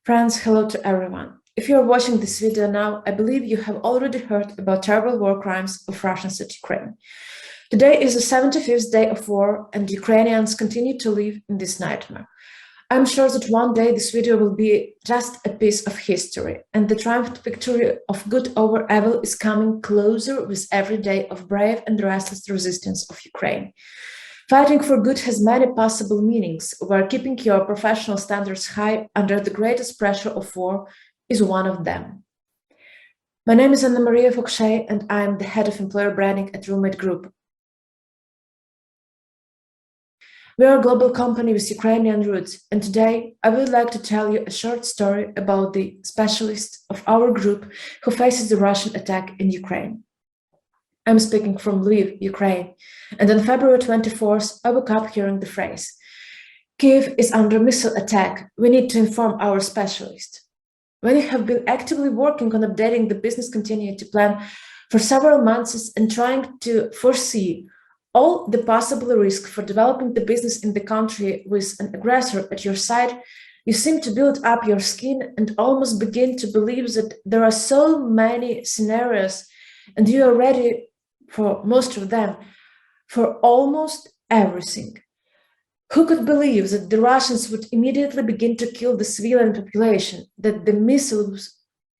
Friends, hello to everyone. If you are watching this video now, I believe you have already heard about terrible war crimes of Russians at Ukraine. Today is the 75th day of war, and Ukrainians continue to live in this nightmare. I'm sure that one day this video will be just a piece of history, and the triumphant victory of good over evil is coming closer with every day of brave and restless resistance of Ukraine. Fighting for good has many possible meanings, where keeping your professional standards high under the greatest pressure of war is one of them. My name is Anna-Maria Fokshei, and I am the head of employer branding at Roommate Group. We are a global company with Ukrainian roots, and today I would like to tell you a short story about the specialist of our group who faces the Russian attack in Ukraine. I'm speaking from Lviv, Ukraine, and on February 24th, I woke up hearing the phrase, "Kiev is under missile attack. We need to inform our specialist." When you have been actively working on updating the business continuity plan for several months and trying to foresee all the possible risks for developing the business in the country with an aggressor at your side, you seem to build up your skin and almost begin to believe that there are so many scenarios and you are ready for most of them, for almost everything. Who could believe that the Russians would immediately begin to kill the civilian population, that the missiles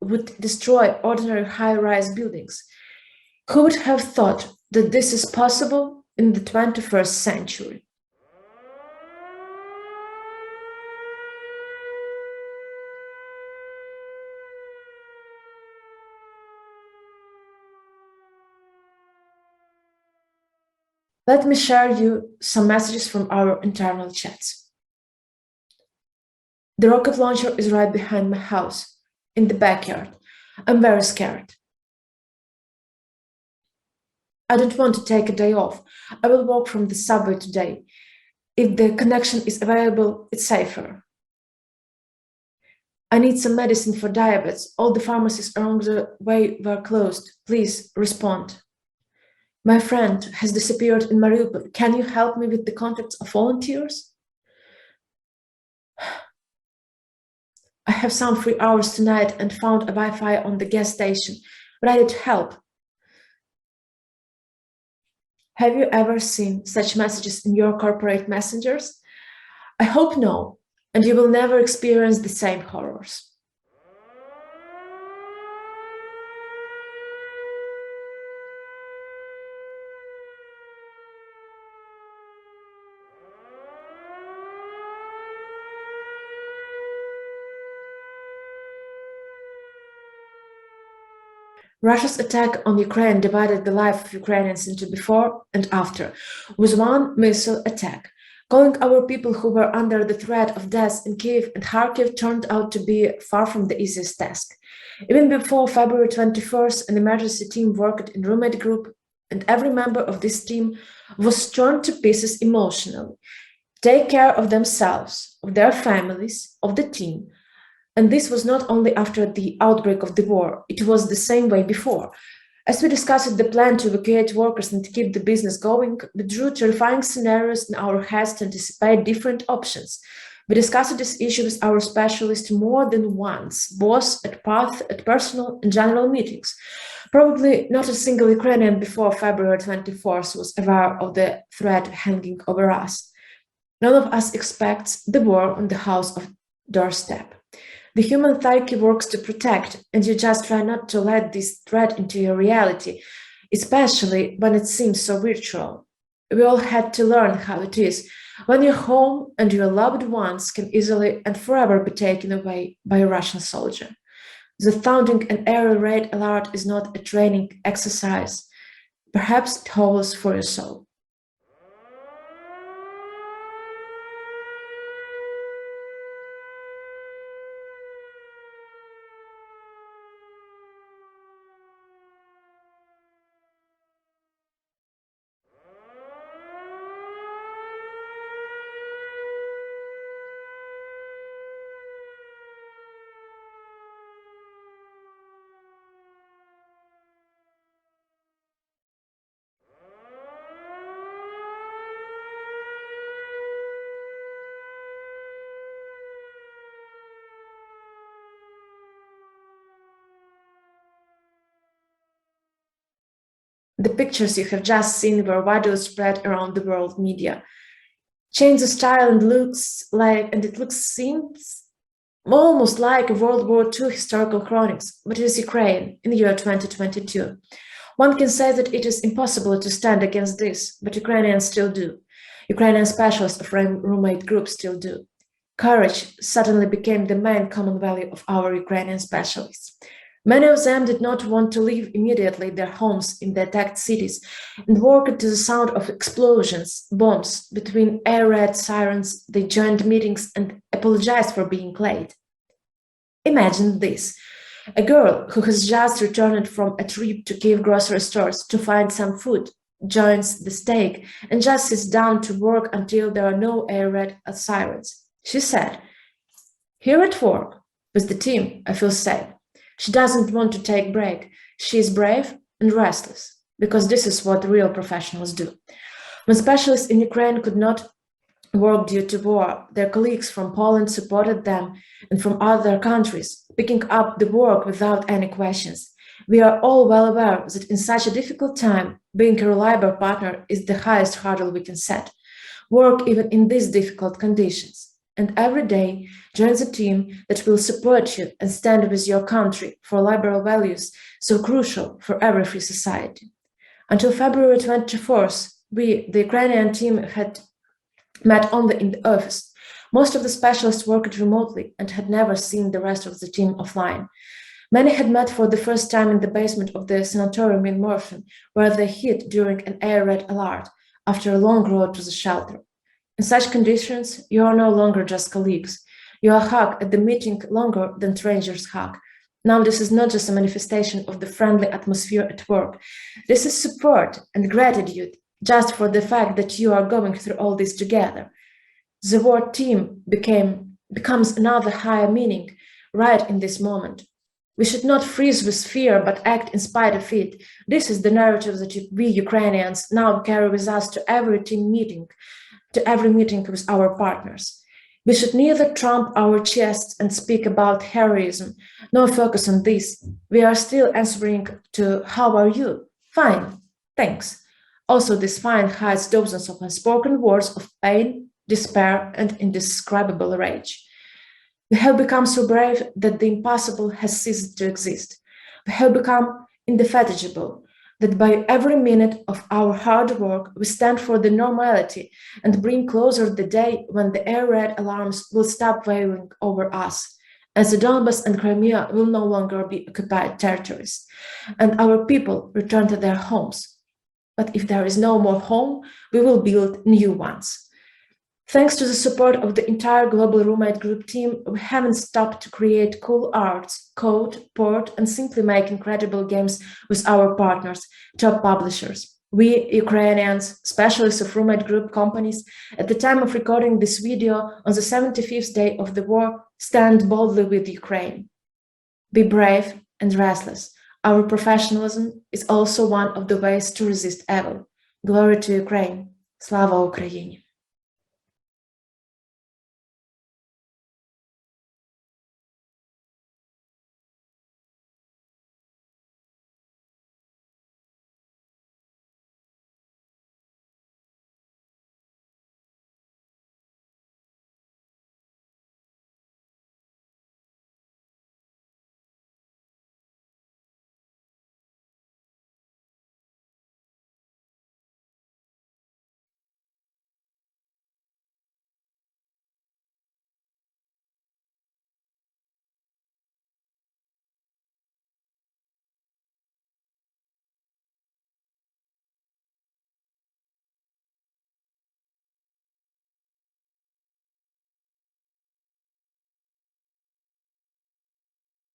would destroy ordinary high-rise buildings? Who would have thought that this is possible in the 21st century? Let me share you some messages from our internal chats. The rocket launcher is right behind my house, in the backyard. I'm very scared. I don't want to take a day off. I will walk from the subway today. If the connection is available, it's safer. I need some medicine for diabetes. All the pharmacies along the way were closed. Please respond. My friend has disappeared in Mariupol. Can you help me with the contacts of volunteers? I have some free hours tonight and found a Wi-Fi on the gas station. Ready to help. Have you ever seen such messages in your corporate messengers? I hope no, and you will never experience the same horrors. Russia's attack on Ukraine divided the life of Ukrainians into before and after, with one missile attack. Calling our people who were under the threat of death in Kiev and Kharkiv turned out to be far from the easiest task. Even before February 21st, an emergency team worked in Roommate Group, and every member of this team was torn to pieces emotionally. Take care of themselves, of their families, of the team. And this was not only after the outbreak of the war, it was the same way before. As we discussed the plan to evacuate workers and keep the business going, we drew terrifying scenarios in our heads to anticipate different options. We discussed this issue with our specialist more than once, both at personal and general meetings. Probably not a single Ukrainian before February 24th was aware of the threat hanging over us. None of us expects the war on the house of doorstep. The human psyche works to protect, and you just try not to let this threat into your reality, especially when it seems so virtual. We all had to learn how it is when your home and your loved ones can easily and forever be taken away by a Russian soldier. The sounding an air raid alert is not a training exercise. Perhaps it holds for your soul. The pictures you have just seen were widely spread around the world media. Change the style and seems almost like a World War II historical chronics, but it is Ukraine in the year 2022. One can say that it is impossible to stand against this, but Ukrainians still do. Ukrainian specialists of roommate groups still do. Courage suddenly became the main common value of our Ukrainian specialists. Many of them did not want to leave immediately their homes in the attacked cities and worked to the sound of explosions, bombs, between air raid sirens. They joined meetings and apologized for being late. Imagine this. A girl who has just returned from a trip to Kyiv grocery stores to find some food joins the stake and just sits down to work until there are no air raid sirens. She said, "Here at work, with the team, I feel safe." She doesn't want to take a break. She is brave and restless, because this is what real professionals do. When specialists in Ukraine could not work due to war, their colleagues from Poland supported them and from other countries, picking up the work without any questions. We are all well aware that in such a difficult time, being a reliable partner is the highest hurdle we can set. Work even in these difficult conditions. And every day, join the team that will support you and stand with your country for liberal values so crucial for every free society. Until February 24th, we, the Ukrainian team, had met only in the office. Most of the specialists worked remotely and had never seen the rest of the team offline. Many had met for the first time in the basement of the sanatorium in Morphin, where they hid during an air raid alert after a long road to the shelter. In such conditions, you are no longer just colleagues. You are hugged at the meeting longer than strangers hug. Now, this is not just a manifestation of the friendly atmosphere at work. This is support and gratitude just for the fact that you are going through all this together. The word team becomes another higher meaning right in this moment. We should not freeze with fear, but act in spite of it. This is the narrative that we Ukrainians now carry with us to every team meeting, to every meeting with our partners. We should neither trump our chests and speak about heroism, nor focus on this. We are still answering to "How are you?" Fine, thanks. Also, this fine hides dozens of unspoken words of pain, despair, and indescribable rage. We have become so brave that the impossible has ceased to exist. We have become indefatigable, that by every minute of our hard work, we stand for the normality and bring closer the day when the air raid alarms will stop wailing over us, as the Donbas and Crimea will no longer be occupied territories, and our people return to their homes. But if there is no more home, we will build new ones. Thanks to the support of the entire Global Roommate Group team, we haven't stopped to create cool arts, code, port, and simply make incredible games with our partners, top publishers. We, Ukrainians, specialists of roommate group companies, at the time of recording this video on the 75th day of the war, stand boldly with Ukraine. Be brave and restless. Our professionalism is also one of the ways to resist evil. Glory to Ukraine. Slava Ukraini!